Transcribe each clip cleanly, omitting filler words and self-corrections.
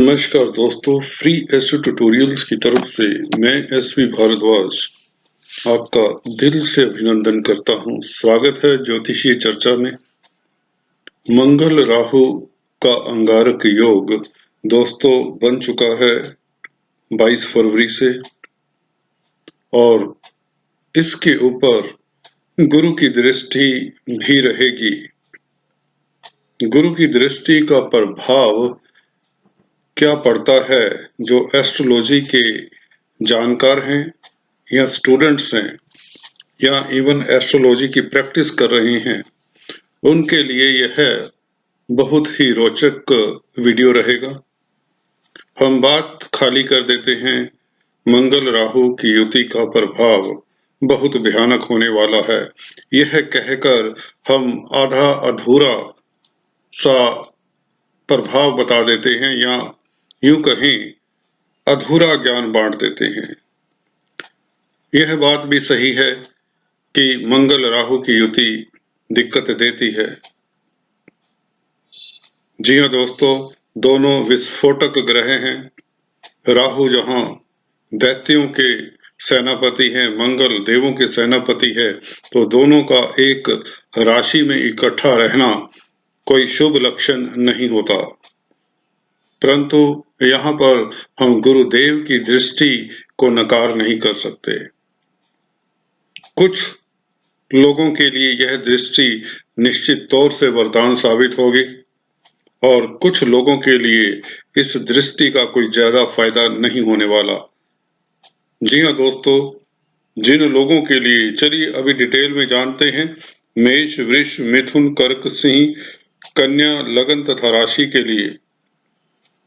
नमस्कार दोस्तों, free astro tutorials की तरफ से मैं एसवी भारद्वाज आपका दिल से अभिनंदन करता हूं। स्वागत है ज्योतिषीय चर्चा में। मंगल राहु का अंगारक योग दोस्तों बन चुका है 22 फरवरी से, और इसके ऊपर गुरु की दृष्टि भी रहेगी। गुरु की दृष्टि का प्रभाव क्या पड़ता है? जो एस्ट्रोलॉजी के जानकार हैं या स्टूडेंट्स हैं या इवन एस्ट्रोलॉजी की प्रैक्टिस कर रहे हैं, उनके लिए यह बहुत ही रोचक वीडियो रहेगा। हम बात खाली कर देते हैं। मंगल राहु की युति का प्रभाव बहुत भयानक होने वाला है, यह कहकर हम आधा अधूरा सा प्रभाव बता देते हैं या यूं कहें अधूरा ज्ञान बांट देते हैं। यह बात भी सही है कि मंगल राहु की युति दिक्कत देती है। जी हाँ दोस्तों, दोनों विस्फोटक ग्रह हैं। राहु जहां दैत्यों के सेनापति हैं, मंगल देवों के सेनापति है, तो दोनों का एक राशि में इकट्ठा रहना कोई शुभ लक्षण नहीं होता। परंतु यहाँ पर हम गुरुदेव की दृष्टि को नकार नहीं कर सकते। कुछ लोगों के लिए यह दृष्टि निश्चित तौर से वरदान साबित होगी, और कुछ लोगों के लिए इस दृष्टि का कोई ज्यादा फायदा नहीं होने वाला। जी हाँ दोस्तों, जिन लोगों के लिए, चलिए अभी डिटेल में जानते हैं। मेष, वृष, मिथुन, कर्क, सिंह, कन्या लगन तथा राशि के लिए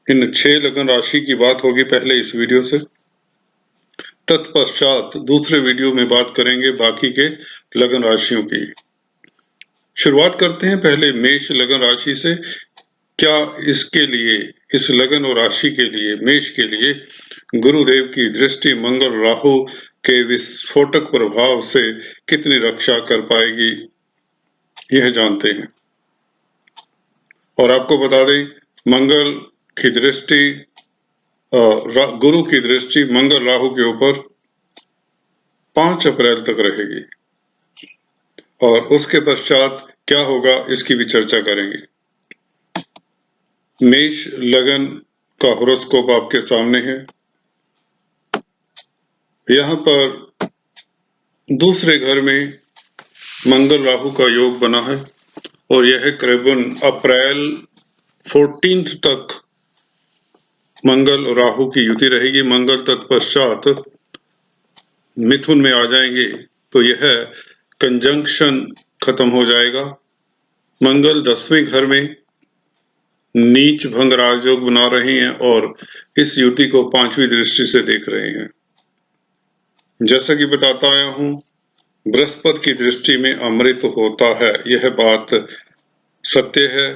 इन 6 लगन राशि की बात होगी पहले इस वीडियो से। तत्पश्चात दूसरे वीडियो में बात करेंगे बाकी के लगन राशियों की। शुरुआत करते हैं पहले मेष लगन राशि से। क्या इसके लिए, इस लगन और राशि के लिए, मेष के लिए गुरुदेव की दृष्टि मंगल राहु के विस्फोटक प्रभाव से कितनी रक्षा कर पाएगी, यह जानते हैं। और आपको बता दें, मंगल की दृष्टि, गुरु की दृष्टि मंगल राहु के ऊपर 5 अप्रैल तक रहेगी, और उसके पश्चात क्या होगा इसकी भी चर्चा करेंगे। मेष लगन का होरोस्कोप आपके सामने है। यहाँ पर दूसरे घर में मंगल राहु का योग बना है, और यह करीबन अप्रैल 14 तक मंगल और राहु की युति रहेगी। मंगल तत्पश्चात मिथुन में आ जाएंगे, तो यह कंजंक्शन खत्म हो जाएगा। मंगल 10वें घर में नीच भंग राजयोग बना रहे हैं, और इस युति को 5वीं दृष्टि से देख रहे हैं। जैसा कि बताता आया हूं, बृहस्पति की दृष्टि में अमृत होता है, यह बात सत्य है,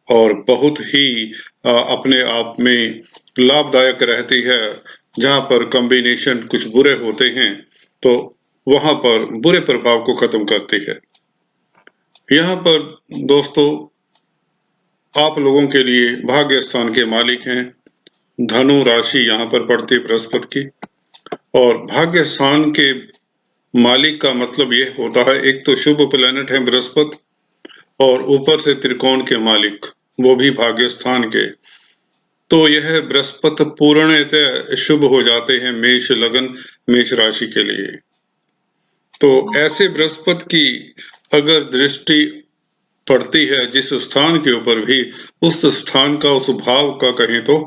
और बहुत ही अपने आप में लाभदायक रहती है। जहां पर कॉम्बिनेशन कुछ बुरे होते हैं, तो वहां पर बुरे प्रभाव को खत्म करती है। यहाँ पर दोस्तों, आप लोगों के लिए भाग्य स्थान के मालिक हैं। धनु राशि यहाँ पर पड़ती है बृहस्पति की, और भाग्य स्थान के मालिक का मतलब यह होता है, एक तो शुभ प्लेनेट है बृहस्पति, और ऊपर से त्रिकोण के मालिक वो भी भाग्य स्थान के। तो यह बृहस्पति पूर्णतः शुभ हो जाते हैं मेष लगन, मेष राशि के लिए। तो ऐसे बृहस्पति की अगर दृष्टि पड़ती है जिस स्थान के ऊपर भी, उस स्थान का, उस भाव का कहें तो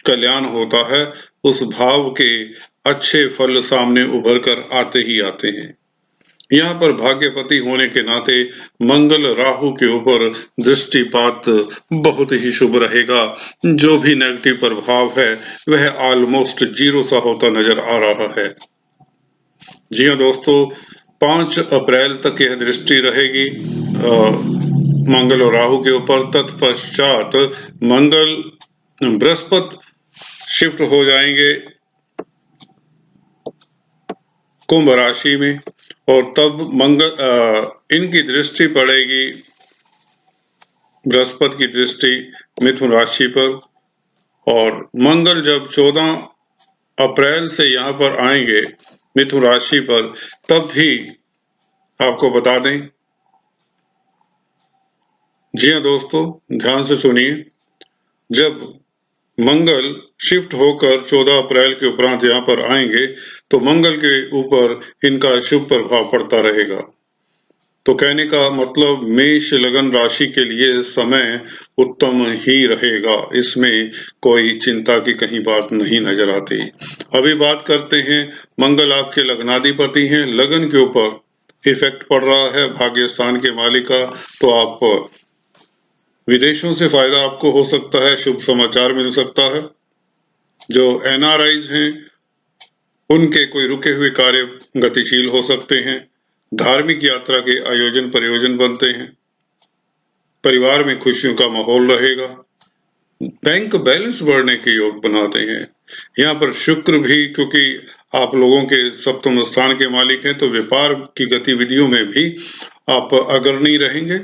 कल्याण होता है। उस भाव के अच्छे फल सामने उभर कर आते ही आते हैं। यहाँ पर भाग्यपति होने के नाते मंगल राहु के ऊपर दृष्टिपात बहुत ही शुभ रहेगा। जो भी नेगेटिव प्रभाव है वह ऑलमोस्ट जीरो सा होता नजर आ रहा है। जी हाँ दोस्तों, 5 अप्रैल तक यह दृष्टि रहेगी मंगल और राहु के ऊपर। तत्पश्चात मंगल, बृहस्पति शिफ्ट हो जाएंगे कुंभ राशि में, और तब इनकी दृष्टि पड़ेगी, बृहस्पति की दृष्टि मिथुन राशि पर, और मंगल जब 14 अप्रैल से यहाँ पर आएंगे मिथुन राशि पर, तब भी आपको बता दें, जी हाँ दोस्तों, ध्यान से सुनिए, जब मंगल शिफ्ट होकर 14 अप्रैल के उपरांत यहाँ पर आएंगे तो मंगल के ऊपर इनका शुभ प्रभाव पड़ता रहेगा। तो कहने का मतलब मेष लगन राशि के लिए समय उत्तम ही रहेगा, इसमें कोई चिंता की कहीं बात नहीं नजर आती। अभी बात करते हैं, मंगल आपके लग्नाधिपति हैं, लगन के ऊपर इफेक्ट पड़ रहा है भाग्य स्थान के मालिक का, तो आप विदेशों से फायदा आपको हो सकता है, शुभ समाचार मिल सकता है। जो एनआरआईज हैं उनके कोई रुके हुए कार्य गतिशील हो सकते हैं, धार्मिक यात्रा के आयोजन प्रयोजन बनते हैं, परिवार में खुशियों का माहौल रहेगा, बैंक बैलेंस बढ़ने के योग बनाते हैं। यहाँ पर शुक्र भी, क्योंकि आप लोगों के सप्तम स्थान के मालिक हैं, तो व्यापार की गतिविधियों में भी आप अग्रणी रहेंगे।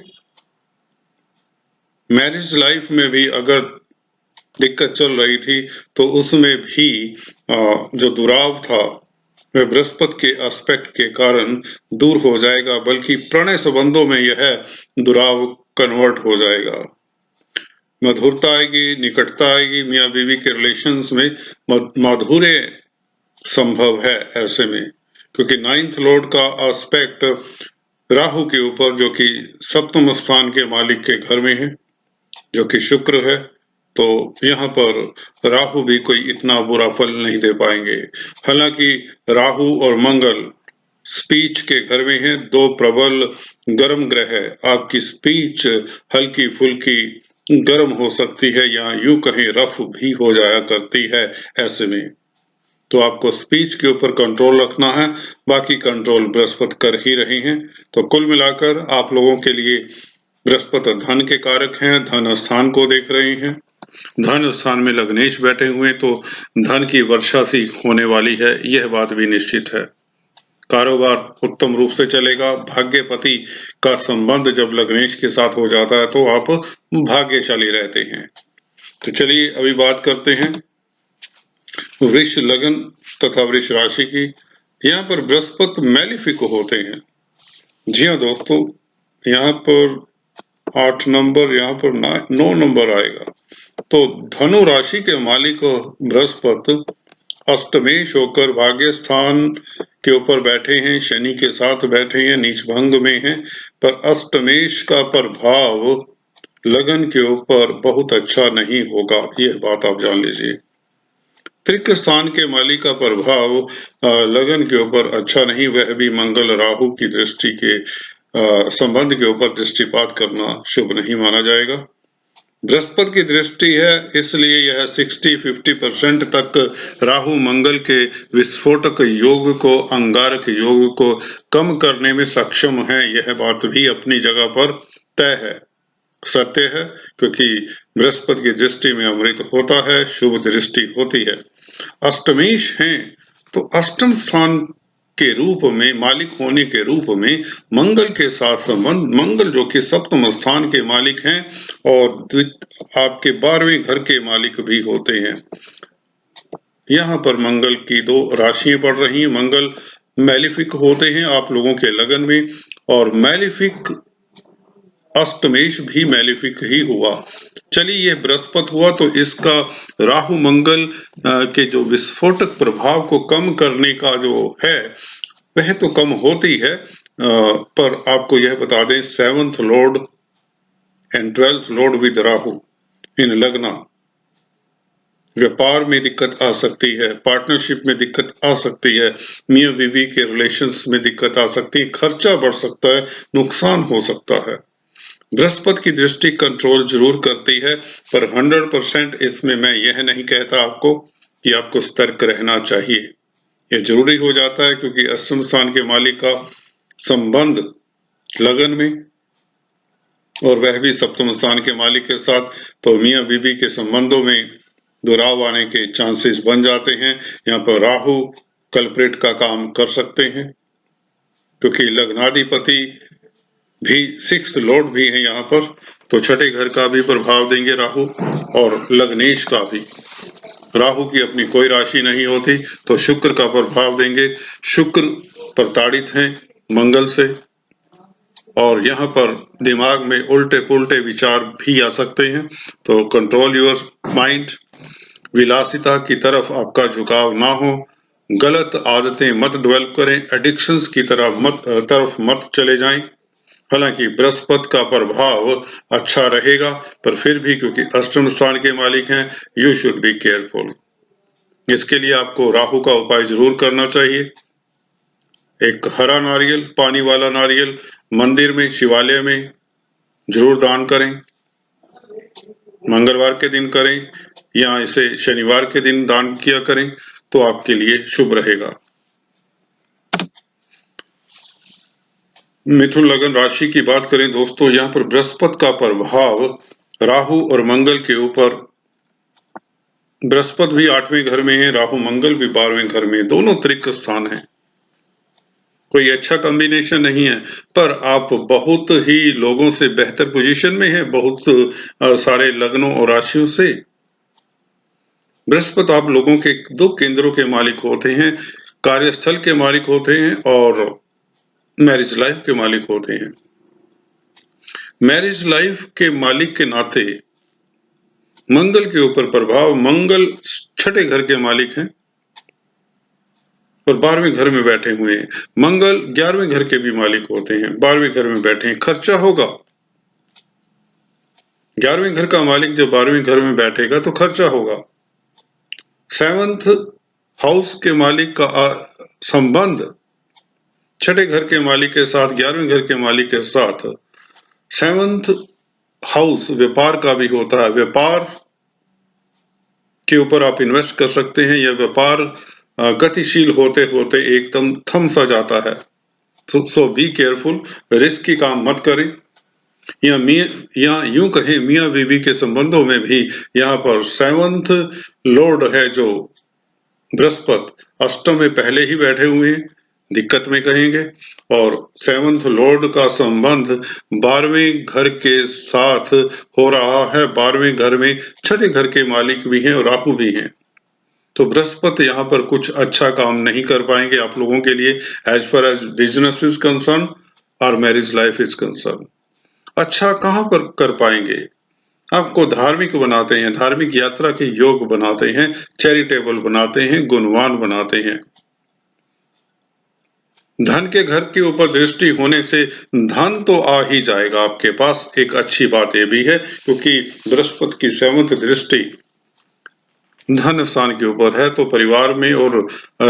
मैरिज लाइफ में भी अगर दिक्कत चल रही थी तो उसमें भी जो दुराव था वह बृहस्पति के एस्पेक्ट के कारण दूर हो जाएगा, बल्कि प्रणय संबंधों में यह दुराव कन्वर्ट हो जाएगा। मधुरता आएगी, निकटता आएगी, मियाँ बीवी के रिलेशंस में माधुर्य संभव है ऐसे में, क्योंकि 9th लॉर्ड का एस्पेक्ट राहु के ऊपर, जो कि सप्तम स्थान के मालिक के घर में है, जो कि शुक्र है, तो यहाँ पर राहु भी कोई इतना बुरा फल नहीं दे पाएंगे। हालांकि राहु और मंगल स्पीच के घर में हैं, दो प्रबल गर्म ग्रह है। आपकी स्पीच हल्की फुल्की गर्म हो सकती है या यूं कहें रफ भी हो जाया करती है ऐसे में, तो आपको स्पीच के ऊपर कंट्रोल रखना है, बाकी कंट्रोल बृहस्पति कर ही रहे हैं। तो कुल मिलाकर आप लोगों के लिए बृहस्पति धन के कारक हैं, धन स्थान को देख रहे हैं, धन स्थान में लग्नेश बैठे हुए, तो धन की वर्षा सी होने वाली है, यह बात भी निश्चित है। कारोबार उत्तम रूप से चलेगा। भाग्यपति का संबंध जब लग्नेश के साथ हो जाता है तो आप भाग्यशाली रहते हैं। तो चलिए अभी बात करते हैं वृष लगन तथा वृष राशि की। यहाँ पर बृहस्पति मैलिफिक होते हैं। जी हाँ दोस्तों, यहाँ पर 8 नंबर, यहाँ पर 9 नंबर आएगा। तो धनु राशि के मालिक बृहस्पति अष्टमेश होकर भाग्य स्थान के ऊपर बैठे हैं, शनि के साथ बैठे हैं, नीच भंग में हैं, पर अष्टमेश का प्रभाव लगन के ऊपर बहुत अच्छा नहीं होगा, यह बात आप जान लीजिए। त्रिक स्थान के मालिक का प्रभाव लगन के ऊपर अच्छा नहीं, वह भी मंगल राहु की दृष्टि के संबंध के ऊपर दृष्टिपात करना शुभ नहीं माना जाएगा। बृहस्पति की दृष्टि है, इसलिए यह 60-50% तक राहु मंगल के विस्फोटक योग को, अंगारक योग को कम करने में सक्षम है, यह बात भी अपनी जगह पर तय है, सत्य है, क्योंकि बृहस्पति की दृष्टि में अमृत होता है, शुभ दृष्टि होती है। अष्टमेश हैं तो अष्टम स्थान के रूप में, मालिक होने के रूप में मंगल के साथ संबंध, मंगल जो कि सप्तम स्थान के मालिक हैं और आपके 12वें घर के मालिक भी होते हैं। यहाँ पर मंगल की 2 राशियां पड़ रही हैं। मंगल मैलिफिक होते हैं आप लोगों के लगन में, और मैलिफिक अष्टमेश भी मैलिफिक ही हुआ। चलिए ये बृहस्पति हुआ तो इसका राहु मंगल के जो विस्फोटक प्रभाव को कम करने का जो है वह तो कम होती है, पर आपको यह बता दें 7th lord and 12th lord with Rahu in lagna, व्यापार में दिक्कत आ सकती है, पार्टनरशिप में दिक्कत आ सकती है, मियाँ बीवी के रिलेशंस में दिक्कत आ सकती है, खर्चा बढ़ सकता है, नुकसान हो सकता है। बृहस्पति की दृष्टि कंट्रोल जरूर करती है, पर 100% इसमें मैं यह नहीं कहता आपको कि आपको सतर्क रहना चाहिए। यह जरूरी हो जाता है क्योंकि अष्टम स्थान के मालिक का संबंध लगन में, और वह भी सप्तम स्थान के मालिक के साथ, तो मियाँ बीवी के संबंधों में दुराव आने के चांसेस बन जाते हैं। यहाँ पर राहु कल्प्रेट का काम कर सकते हैं, क्योंकि लग्नाधिपति भी 6th लॉर्ड भी है यहाँ पर, तो छठे घर का भी प्रभाव देंगे राहु, और लग्नेश का भी। राहु की अपनी कोई राशि नहीं होती, तो शुक्र का प्रभाव देंगे। शुक्र प्रताड़ित हैं मंगल से, और यहाँ पर दिमाग में उल्टे पुल्टे विचार भी आ सकते हैं, तो कंट्रोल योर माइंड। विलासिता की तरफ आपका झुकाव ना हो, गलत आदतें मत डेवलप करें, एडिक्शंस की तरफ मत चले जाएं। हालांकि बृहस्पति का प्रभाव अच्छा रहेगा, पर फिर भी क्योंकि अष्टम स्थान के मालिक हैं, यू शुड बी केयरफुल। इसके लिए आपको राहु का उपाय जरूर करना चाहिए। एक हरा नारियल, पानी वाला नारियल मंदिर में, शिवालय में जरूर दान करें। मंगलवार के दिन करें या इसे शनिवार के दिन दान किया करें, तो आपके लिए शुभ रहेगा। मिथुन लगन राशि की बात करें दोस्तों, यहाँ पर बृहस्पति का प्रभाव राहु और मंगल के ऊपर। बृहस्पति भी 8वें घर में है, राहु मंगल भी 12वें घर में, दोनों त्रिक स्थान है। कोई अच्छा कॉम्बिनेशन नहीं है, पर आप बहुत ही लोगों से बेहतर पोजीशन में है, बहुत सारे लग्नों और राशियों से। बृहस्पति आप लोगों के 2 केंद्रों के मालिक होते हैं, कार्यस्थल के मालिक होते हैं और मैरिज लाइफ के मालिक होते हैं। मैरिज लाइफ के मालिक के नाते मंगल के ऊपर प्रभाव, मंगल छठे घर के मालिक हैं और 12वें घर में बैठे हुए हैं। मंगल 11वें घर के भी मालिक होते हैं, 12वें घर में बैठे हैं, खर्चा होगा। 11वें घर का मालिक जब 12वें घर में बैठेगा तो खर्चा होगा। 7th हाउस के मालिक का संबंध छठे घर के मालिक के साथ, 11वें घर के मालिक के साथ। 7th हाउस व्यापार का भी होता है, व्यापार के ऊपर आप इन्वेस्ट कर सकते हैं, या व्यापार गतिशील होते होते एकदम थम सा जाता है। सो बी केयरफुल, रिस्की काम मत करें। या यूं कहें मियाँ बीवी के संबंधों में भी यहाँ पर 7th लॉर्ड है जो बृहस्पति, अष्टम में पहले ही बैठे हुए हैं, दिक्कत में कहेंगे। और 7th लॉर्ड का संबंध 12वें घर के साथ हो रहा है। 12वें घर में छठे घर के मालिक भी हैं और राहु भी हैं, तो बृहस्पति यहाँ पर कुछ अच्छा काम नहीं कर पाएंगे आप लोगों के लिए, as far as business is concern और मैरिज लाइफ इज कंसर्न। अच्छा कहाँ पर कर पाएंगे? आपको धार्मिक बनाते हैं, धार्मिक यात्रा के योग बनाते हैं, चैरिटेबल बनाते हैं, गुणवान बनाते हैं। धन के घर के ऊपर दृष्टि होने से धन तो आ ही जाएगा आपके पास। एक अच्छी बात यह भी है क्योंकि बृहस्पति की 7th दृष्टि धन स्थान के ऊपर है, तो परिवार में और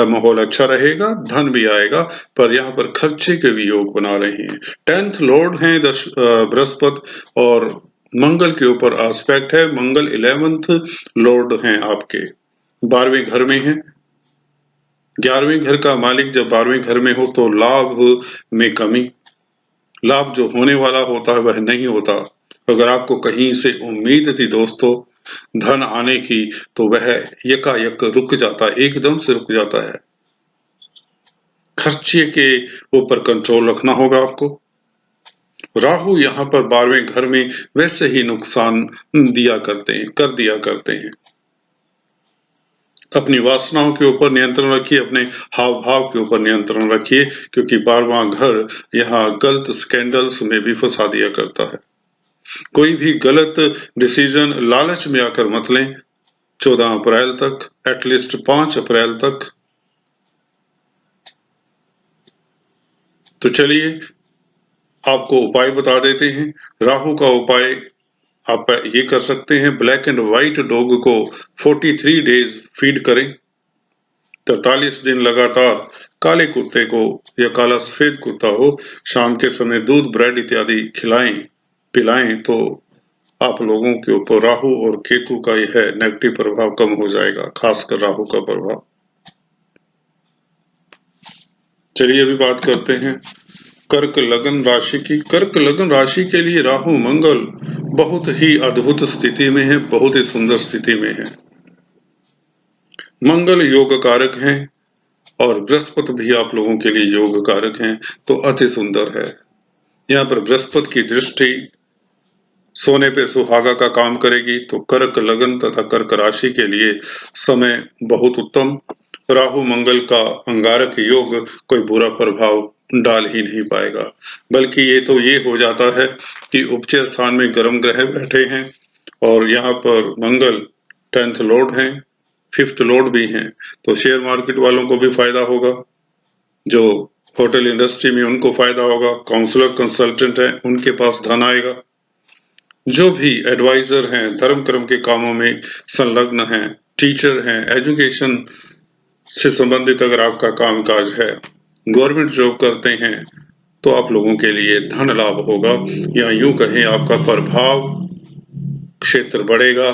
माहौल अच्छा रहेगा, धन भी आएगा, पर यहाँ पर खर्चे के भी योग बना रहे हैं। 10th लॉर्ड हैं बृहस्पति और मंगल के ऊपर एस्पेक्ट है। मंगल 11th लॉर्ड हैं आपके, 12वें घर में है। 11वें घर का मालिक जब 12वें घर में हो तो लाभ में कमी, लाभ जो होने वाला होता है वह नहीं होता। अगर आपको कहीं से उम्मीद थी दोस्तों धन आने की, तो वह यकायक रुक जाता है, एकदम से रुक जाता है। खर्चे के ऊपर कंट्रोल रखना होगा आपको। राहु यहाँ पर 12वें घर में वैसे ही नुकसान कर दिया करते हैं। अपनी वासनाओं के ऊपर नियंत्रण रखिए, अपने हाव भाव के ऊपर नियंत्रण रखिए, क्योंकि 12वां घर यहाँ गलत स्कैंडल्स में भी फंसा दिया करता है। कोई भी गलत डिसीजन लालच में आकर मत लें। 14 अप्रैल तक, एटलीस्ट 5 अप्रैल तक। तो चलिए आपको उपाय बता देते हैं। राहु का उपाय आप ये कर सकते हैं, ब्लैक एंड व्हाइट डॉग को 43 डेज फीड करें। 43 दिन लगातार काले कुत्ते को या काला सफेद कुत्ता हो, शाम के समय दूध, ब्रेड इत्यादि खिलाएं, पिलाएं, तो आप लोगों के ऊपर राहु और केतु का यह नेगेटिव प्रभाव कम हो जाएगा, खासकर राहु का प्रभाव। चलिए अभी बात करते हैं कर्क लगन राशि की। कर्क लगन राशि के लिए राहु मंगल बहुत ही अद्भुत स्थिति में है, बहुत ही सुंदर स्थिति में है। मंगल योग कारक हैं और बृहस्पति भी आप लोगों के लिए योग कारक हैं, तो अति सुंदर है। यहाँ पर बृहस्पति की दृष्टि सोने पे सुहागा का काम करेगी, तो कर्क लगन तथा कर्क राशि के लिए समय बहुत उत्तम। राहु मंगल का अंगारक योग कोई बुरा प्रभाव डाल ही नहीं पाएगा, बल्कि ये तो ये हो जाता है कि उपज स्थान में गर्म ग्रह बैठे हैं और यहाँ पर मंगल 10th लॉर्ड हैं, 5th लॉर्ड भी हैं, तो शेयर मार्केट वालों को भी फायदा होगा, जो होटल इंडस्ट्री में उनको फायदा होगा, काउंसलर कंसल्टेंट हैं उनके पास धन आएगा, जो भी एडवाइजर हैं, धर्म कर्म के कामों में संलग्न हैं, टीचर हैं, एजुकेशन से संबंधित अगर आपका कामकाज है, गवर्नमेंट जॉब करते हैं, तो आप लोगों के लिए धन लाभ होगा, या यूं कहें आपका प्रभाव क्षेत्र बढ़ेगा,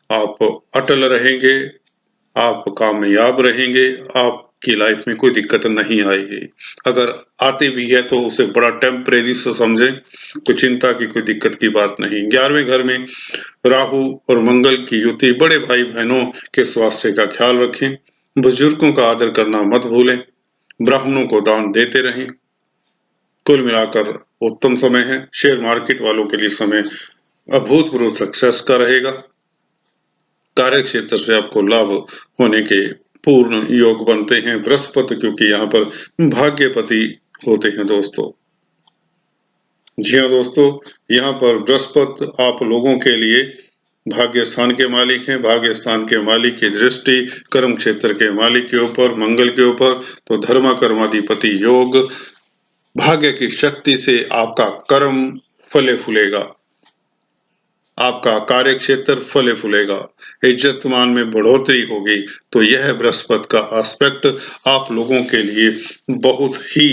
आप अटल रहेंगे, आप कामयाब रहेंगे, आपकी लाइफ में कोई दिक्कत नहीं आएगी। अगर आती भी है तो उसे बड़ा टेम्परेरी से समझें, तो चिंता की कोई दिक्कत की बात नहीं। 11वें घर में राहु और मंगल की युति, बड़े भाई बहनों के स्वास्थ्य का ख्याल रखें, बुजुर्गों का आदर करना मत भूलें, ब्राह्मणों को दान देते रहें। कुल मिलाकर उत्तम समय है। शेयर मार्केट वालों के लिए समय अभूतपूर्व सक्सेस का रहेगा। कार्य क्षेत्र से आपको लाभ होने के पूर्ण योग बनते हैं। बृहस्पति क्योंकि यहाँ पर भाग्यपति होते हैं दोस्तों। जी हाँ दोस्तों, यहाँ पर बृहस्पति आप लोगों के लिए भाग्य स्थान के मालिक हैं। भाग्य स्थान के मालिक की दृष्टि कर्म क्षेत्र के मालिक के ऊपर, मंगल के ऊपर, तो धर्मा कर्माधिपति योग, भाग्य की शक्ति से आपका कर्म फले फूलेगा, आपका कार्य क्षेत्र फले फूलेगा, इज्जत मान में बढ़ोतरी होगी। तो यह बृहस्पति का एस्पेक्ट आप लोगों के लिए बहुत ही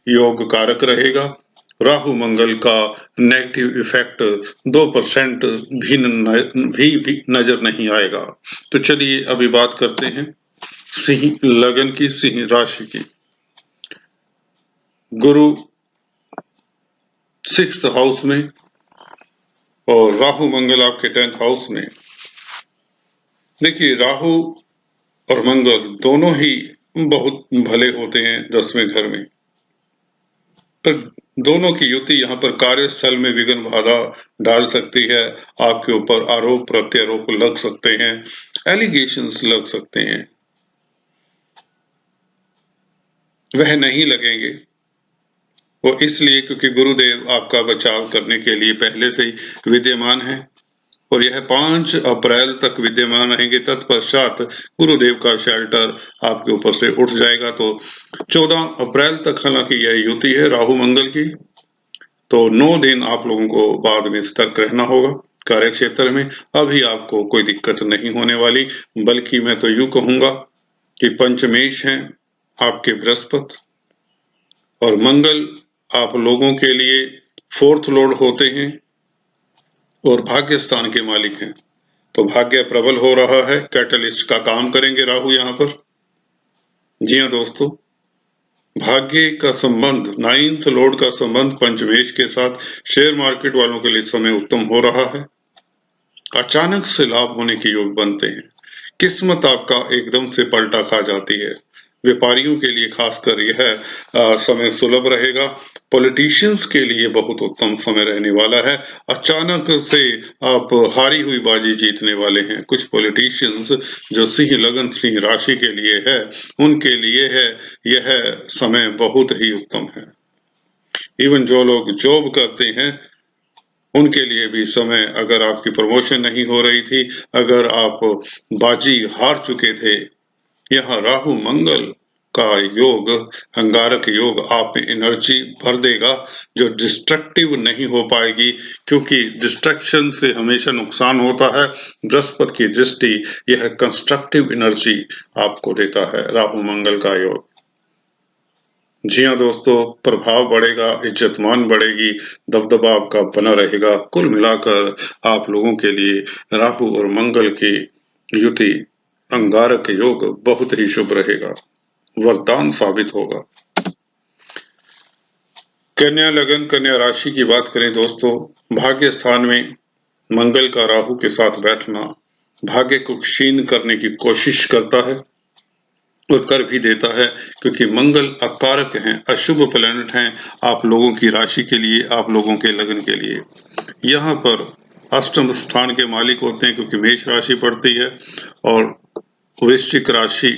योग कारक रहेगा। राहु मंगल का नेगेटिव इफेक्ट 2% भी नजर नहीं आएगा। तो चलिए अभी बात करते हैं सिंह लगन की, सिंह राशि की। गुरु 6th हाउस में और राहु मंगल आपके 10th हाउस में। देखिए, राहु और मंगल दोनों ही बहुत भले होते हैं 10वें घर में, पर दोनों की युति यहाँ पर कार्यस्थल में विघ्न बाधा डाल सकती है। आपके ऊपर आरोप प्रत्यारोप लग सकते हैं, एलिगेशंस लग सकते हैं। वह नहीं लगेंगे, वो इसलिए क्योंकि गुरुदेव आपका बचाव करने के लिए पहले से ही विद्यमान है और यह 5 अप्रैल तक विद्यमान रहेंगे। तत्पश्चात गुरुदेव का शेल्टर आपके ऊपर से उठ जाएगा। तो 14 अप्रैल तक हालांकि यह युति है राहु मंगल की, तो 9 दिन आप लोगों को बाद में सतर्क रहना होगा कार्य क्षेत्र में। अभी आपको कोई दिक्कत नहीं होने वाली, बल्कि मैं तो यूं कहूंगा कि पंचमेश हैं आपके बृहस्पति और मंगल आप लोगों के लिए 4th लॉर्ड होते हैं और भाग्य स्थान के मालिक हैं। तो भाग्य प्रबल हो रहा है, कैटलिस्ट का काम करेंगे राहु यहाँ पर। जी हाँ दोस्तों, भाग्य का संबंध 9th लॉर्ड का संबंध पंचमेश के साथ शेयर मार्केट वालों के लिए समय उत्तम हो रहा है। अचानक से लाभ होने के योग बनते हैं, किस्मत आपका एकदम से पलटा खा जाती है। व्यापारियों के लिए खासकर यह समय सुलभ रहेगा। पॉलिटिशियंस के लिए बहुत उत्तम समय रहने वाला है। अचानक से आप हारी हुई बाजी जीतने वाले हैं। कुछ पॉलिटिशियंस जो सिंह लगन सिंह राशि के लिए है, उनके लिए है यह समय बहुत ही उत्तम है। इवन जो लोग जॉब करते हैं उनके लिए भी समय, अगर आपकी प्रमोशन नहीं हो रही थी, अगर आप बाजी हार चुके थे, यहाँ राहु मंगल का योग, अंगारक योग आप में एनर्जी भर देगा जो डिस्ट्रक्टिव नहीं हो पाएगी, क्योंकि डिस्ट्रक्शन से हमेशा नुकसान होता है। बृहस्पति की दृष्टि यह कंस्ट्रक्टिव एनर्जी आपको देता है, राहु मंगल का योग। जी हाँ दोस्तों, प्रभाव बढ़ेगा, इज्जत-मान बढ़ेगी, दबदबा आपका बना रहेगा। कुल मिलाकर आप लोगों के लिए राहु और मंगल की युति, अंगारक योग बहुत ही शुभ रहेगा, वरदान साबित होगा। कन्या लगन, कन्या राशि की बात करें दोस्तों, भाग्य स्थान में मंगल का राहु के साथ बैठना भाग्य को क्षीण करने की कोशिश करता है। और कर भी देता है, क्योंकि मंगल अकारक हैं, अशुभ प्लैनेट हैं आप लोगों की राशि के लिए, आप लोगों के लगन के लिए। यहाँ पर अष्टम स्थान के मालिक होते हैं, क्योंकि मेष राशि पड़ती है और वृश्चिक राशि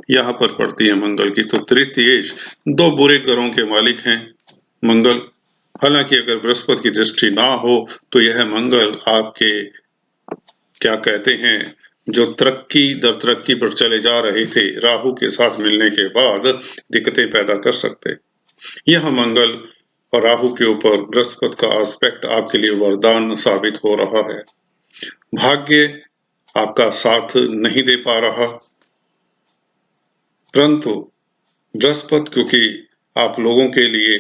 यहाँ पर पड़ती है मंगल की। तो तृतीयेश, दो बुरे ग्रहों के मालिक हैं मंगल। हालांकि अगर बृहस्पति की दृष्टि ना हो तो यह मंगल आपके क्या कहते हैं, जो तरक्की पर चले जा रहे थे, राहु के साथ मिलने के बाद दिक्कतें पैदा कर सकते। यह मंगल और राहु के ऊपर बृहस्पति का एस्पेक्ट आपके लिए वरदान साबित हो रहा है। भाग्य आपका साथ नहीं दे पा रहा, परंतु बृहस्पति क्योंकि आप लोगों के लिए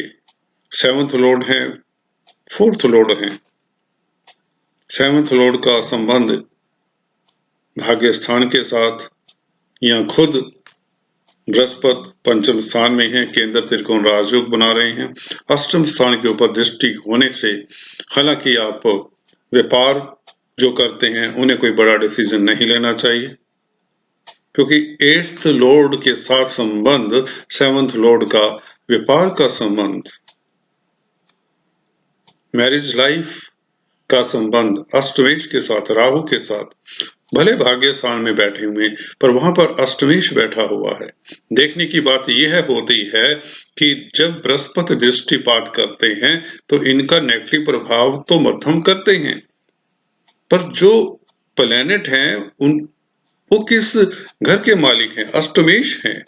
7th लॉर्ड है, 4th लॉर्ड है। 7th लॉर्ड का संबंध भाग्य स्थान के साथ, या खुद बृहस्पति पंचम स्थान में है, केंद्र त्रिकोण राजयोग बना रहे हैं। अष्टम स्थान के ऊपर दृष्टि होने से हालांकि आप व्यापार जो करते हैं उन्हें कोई बड़ा डिसीजन नहीं लेना चाहिए, क्योंकि 8th लॉर्ड के साथ संबंध, 7th लॉर्ड का व्यापार का संबंध, मैरिज लाइफ का संबंध अष्टमेश के साथ, राहु के साथ। भले भाग्य स्थान में बैठे हुए पर वहां पर अष्टमेश बैठा हुआ है। देखने की बात यह होती है कि जब बृहस्पति दृष्टिपात करते हैं तो इनका नेगेटिव प्रभाव तो मध्यम करते हैं, पर जो प्लैनेट हैं उन वो किस घर के मालिक हैं? अष्टमेश हैं।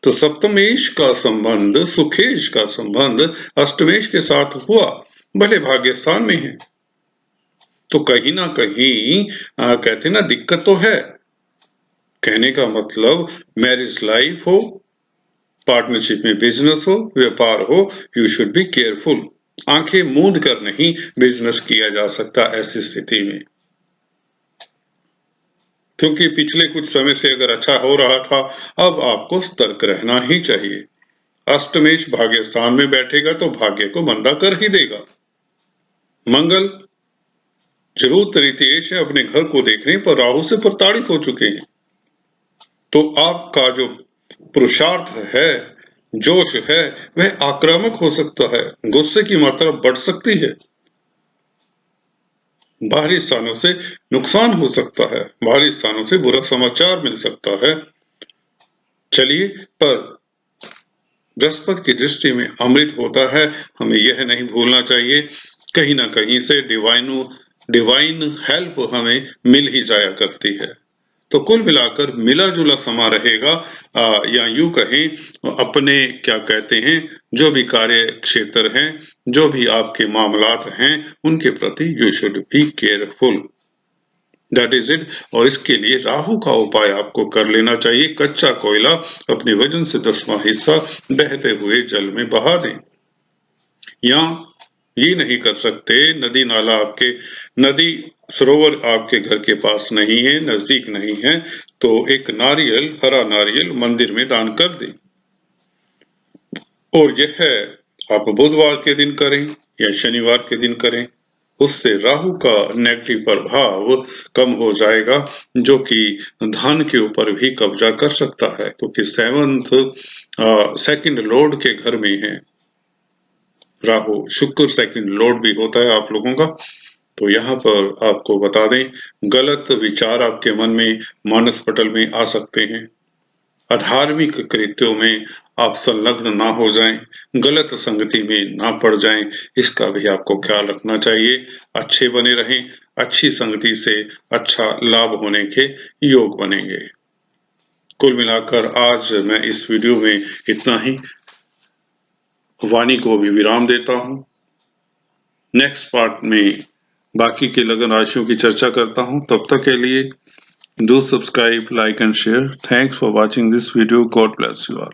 तो सप्तमेश का संबंध, सुखेश का संबंध अष्टमेश के साथ हुआ, भले भाग्य स्थान में है। तो कहीं ना कहीं कहते ना दिक्कत तो है। कहने का मतलब मैरिज लाइफ हो, पार्टनरशिप में बिजनेस हो, व्यापार हो, यू शुड बी केयरफुल। आंखें मूंद कर नहीं बिजनेस किया जा सकता ऐसी स्थिति में, क्योंकि पिछले कुछ समय से अगर अच्छा हो रहा था, अब आपको सतर्क रहना ही चाहिए। अष्टमेश भाग्य स्थान में बैठेगा तो भाग्य को मंदा कर ही देगा। मंगल जरूर तृतीयेश है, अपने घर को देखने पर राहु से प्रताड़ित हो चुके हैं। तो आपका जो पुरुषार्थ है, जोश है, वह आक्रामक हो सकता है, गुस्से की मात्रा बढ़ सकती है, बाहरी स्थानों से नुकसान हो सकता है, बाहरी स्थानों से बुरा समाचार मिल सकता है। चलिए, पर बृहस्पति की दृष्टि में अमृत होता है, हमें यह नहीं भूलना चाहिए। कहीं ना कहीं से डिवाइन हेल्प हमें मिल ही जाया करती है। तो कुल मिलाकर मिला जुला समा रहेगा, या यूं कहें अपने क्या कहते हैं, जो भी कार्य क्षेत्र हैं, जो भी आपके मामलात हैं, उनके प्रति you should be careful, that is it. और इसके लिए राहु का उपाय आपको कर लेना चाहिए। कच्चा कोयला अपने वजन से 10वां हिस्सा बहते हुए जल में बहा दें, या ये नहीं कर सकते, नदी नाला आपके, नदी सरोवर आपके घर के पास नहीं है, नजदीक नहीं है, तो एक नारियल, हरा नारियल मंदिर में दान कर दें। और यह आप बुधवार के दिन करें या शनिवार के दिन करें, उससे राहु का नेगेटिव प्रभाव कम हो जाएगा, जो कि धन के ऊपर भी कब्जा कर सकता है, क्योंकि 2nd लॉर्ड के घर में है राहु। शुक्र 2nd लॉर्ड भी होता है आप लोगों का। तो यहाँ पर आपको बता दें, गलत विचार आपके मन में, मानस पटल में आ सकते हैं। अधार्मिक कृत्यों में आप संलग्न ना हो जाएं, गलत संगति में ना पड़ जाएं, इसका भी आपको ख्याल रखना चाहिए। अच्छे बने रहें, अच्छी संगति से अच्छा लाभ होने के योग बनेंगे। कुल मिलाकर आज मैं इस वीडियो में इतना ही, वाणी को भी विराम देता हूं। नेक्स्ट पार्ट में बाकी के लगन राशियों की चर्चा करता हूं। तब तक के लिए do subscribe, like and share. Thanks for watching this video. God bless you all.